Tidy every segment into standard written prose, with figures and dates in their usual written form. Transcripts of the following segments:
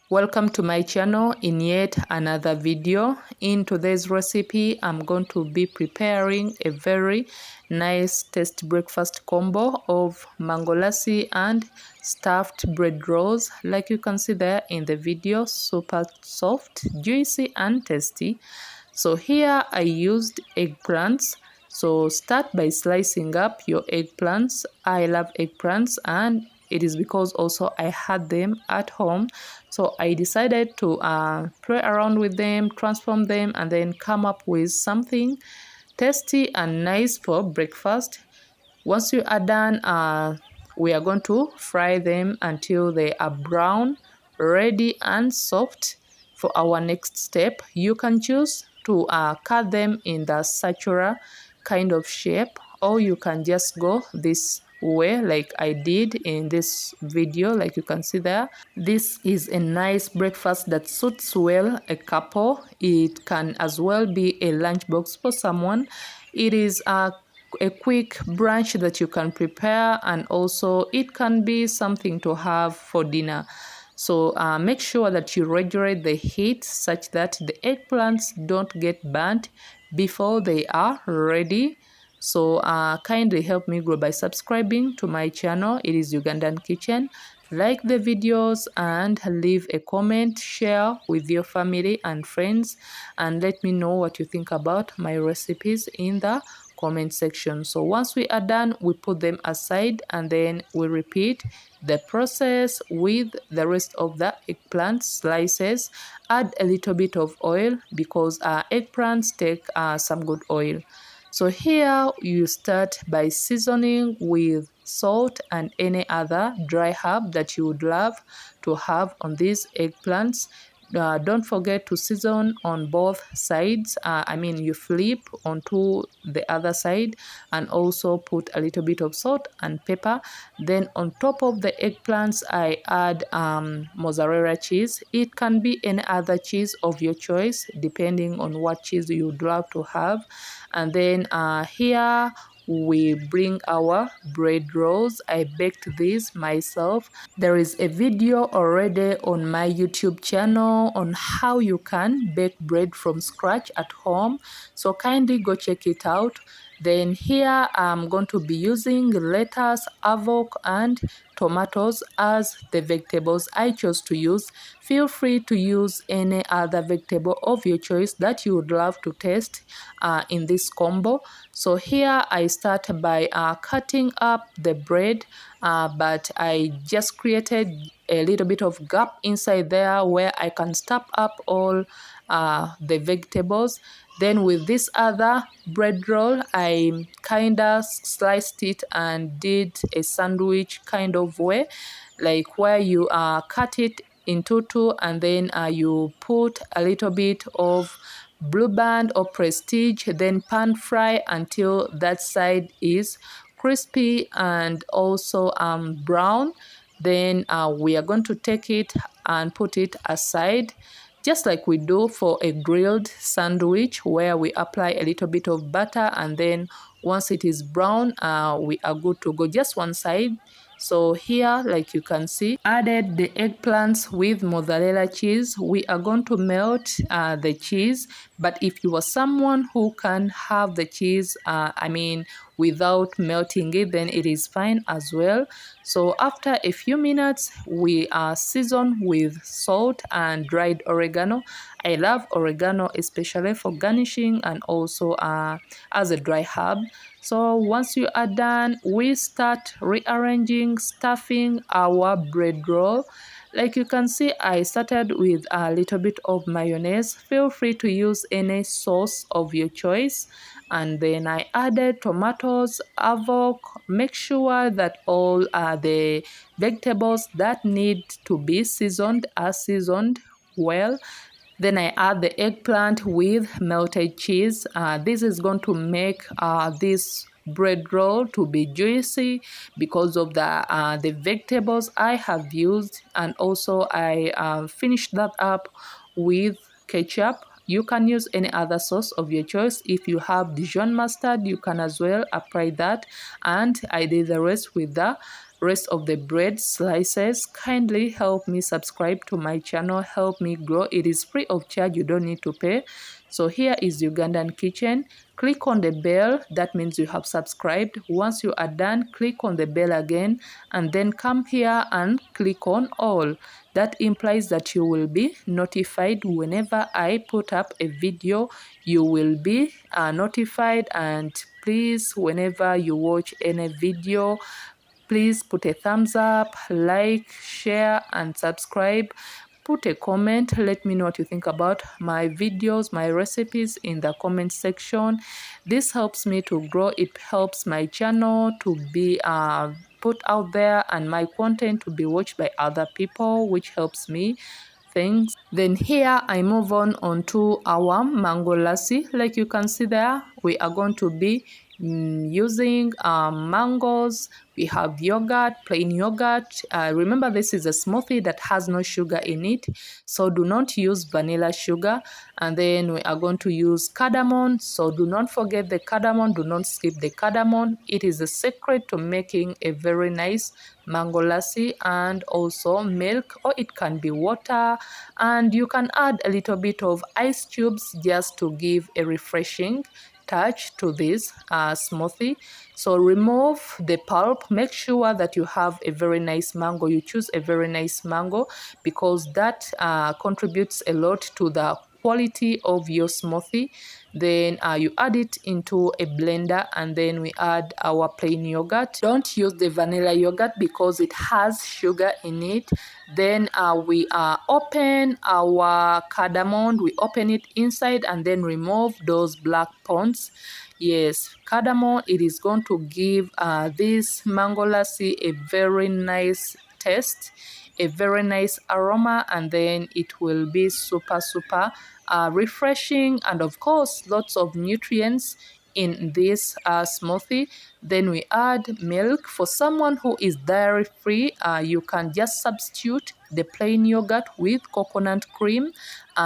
Welcome to my channel in yet another video. In today's recipe, I'm going to be preparing a very nice tasty breakfast combo of mango lassi and stuffed bread rolls. Like you can see there in the video, super soft, juicy and tasty. So here I used eggplants. So start by slicing up your eggplants. I love eggplants and it is because also I had them at home. So I decided to play around with them, transform them, and then come up with something tasty and nice for breakfast. Once you are done, we are going to fry them until they are brown, ready and soft for our next step. You can choose to cut them in the circular kind of shape, or you can just go this way like I did in this video, like you can see there. This is a nice breakfast that suits well a couple. It can as well be a lunchbox for someone. It is a quick brunch that you can prepare, and also it can be something to have for dinner. So make sure that you regulate the heat such that the eggplants don't get burnt before they are ready. So kindly help me grow by subscribing to my channel. It is Ugandan Kitchen. Like the videos and leave a comment, share with your family and friends, and let me know what you think about my recipes in the comment section. So once we are done, we put them aside and then we repeat the process with the rest of the eggplant slices. Add a little bit of oil because eggplants take some good oil. So here you start by seasoning with salt and any other dry herb that you would love to have on these eggplants. Don't forget to season on both sides. You flip onto the other side and also put a little bit of salt and pepper. Then on top of the eggplants, I add mozzarella cheese. It can be any other cheese of your choice depending on what cheese you would love to have. And then here we bring our bread rolls. I baked this myself. There is a video already on my YouTube channel on how you can bake bread from scratch at home, so kindly go check it out. Then here I'm going to be using lettuce, avocado and tomatoes as the vegetables I chose to use. Feel free to use any other vegetable of your choice that you would love to taste in this combo. So here I start by cutting up the bread, but I just created a little bit of gap inside there where I can stuff up all the vegetables. Then with this other bread roll, I kind of sliced it and did a sandwich kind of way, like where you cut it into two and then you put a little bit of blue band or prestige, then pan fry until that side is crispy and also brown. Then we are going to take it and put it aside, just like we do for a grilled sandwich, where we apply a little bit of butter and then once it is brown, we are good to go, just one side. So here, like you can see, added the eggplants with mozzarella cheese. We are going to melt the cheese, but if you are someone who can have the cheese, without melting it, then it is fine as well. So after a few minutes, we season with salt and dried oregano. I love oregano especially for garnishing and also as a dry herb. So once you are done, we start rearranging, stuffing our bread roll. Like you can see, I started with a little bit of mayonnaise. Feel free to use any sauce of your choice. And then I added tomatoes, avocado. Make sure that all the vegetables that need to be seasoned are seasoned well. Then I add the eggplant with melted cheese. This is going to make this bread roll to be juicy because of the vegetables I have used. And also I finished that up with ketchup. You can use any other sauce of your choice. If you have Dijon mustard, you can as well apply that. And I did the rest with the rest of the bread slices. Kindly help me subscribe to my channel, help me grow. It is free of charge, you don't need to pay. So here is Ugandan Kitchen. Click on the bell, that means you have subscribed. Once you are done, click on the bell again and then come here and click on all. That implies that you will be notified whenever I put up a video. You will be notified, and please, whenever you watch any video, please put a thumbs up, like, share, and subscribe. Put a comment. Let me know what you think about my videos, my recipes in the comment section. This helps me to grow. It helps my channel to be put out there and my content to be watched by other people, which helps me. Thanks. Then here I move on to our mango lassi. Like you can see there, we are going to be using mangoes. We have yogurt, plain yogurt. Remember, this is a smoothie that has no sugar in it, so do not use vanilla sugar. And then we are going to use cardamom, so do not forget the cardamom, do not skip the cardamom. It is a secret to making a very nice mango lassi. And also milk, or it can be water, and you can add a little bit of ice cubes just to give a refreshing touch to this smoothie. So remove the pulp. Make sure that you have a very nice mango. You choose a very nice mango because that contributes a lot to the quality of your smoothie. Then you add it into a blender, and then we add our plain yogurt. Don't use the vanilla yogurt because it has sugar in it. Then we open our cardamom, we open it inside and then remove those black pods. Yes, cardamom, it is going to give this mango lassi a very nice taste, a very nice aroma, and then it will be super refreshing, and of course lots of nutrients in this smoothie. Then we add milk. For someone who is dairy free, you can just substitute the plain yogurt with coconut cream,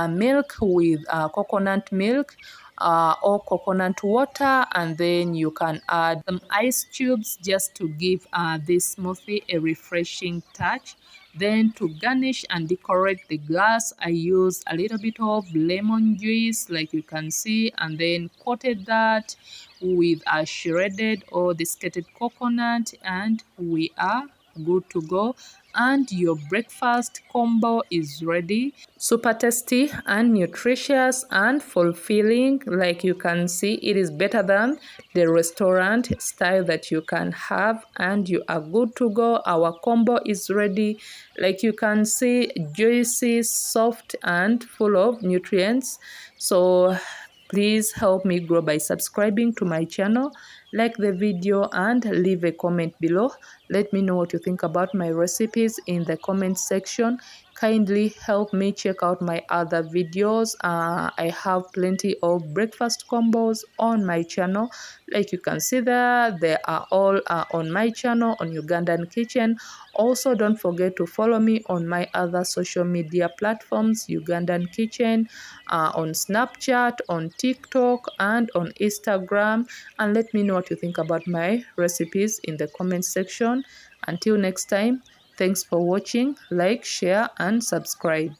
milk with coconut milk, or coconut water, and then you can add some ice cubes just to give this smoothie a refreshing touch. Then to garnish and decorate the glass, I use a little bit of lemon juice, like you can see, and then coated that with a shredded or desiccated coconut, and we are good to go. And your breakfast combo is ready. Super tasty and nutritious and fulfilling. Like you can see, it is better than the restaurant style that you can have, and you are good to go. Our combo is ready. Like you can see, juicy, soft, and full of nutrients. So please help me grow by subscribing to my channel, like the video, and leave a comment below. Let me know what you think about my recipes in the comment section. Kindly help me check out my other videos. I have plenty of breakfast combos on my channel. Like you can see there, they are all on my channel on Ugandan Kitchen. Also, don't forget to follow me on my other social media platforms, Ugandan Kitchen, on Snapchat, on TikTok, and on Instagram. And let me know what you think about my recipes in the comment section. Until next time, thanks for watching. Like, share, and subscribe.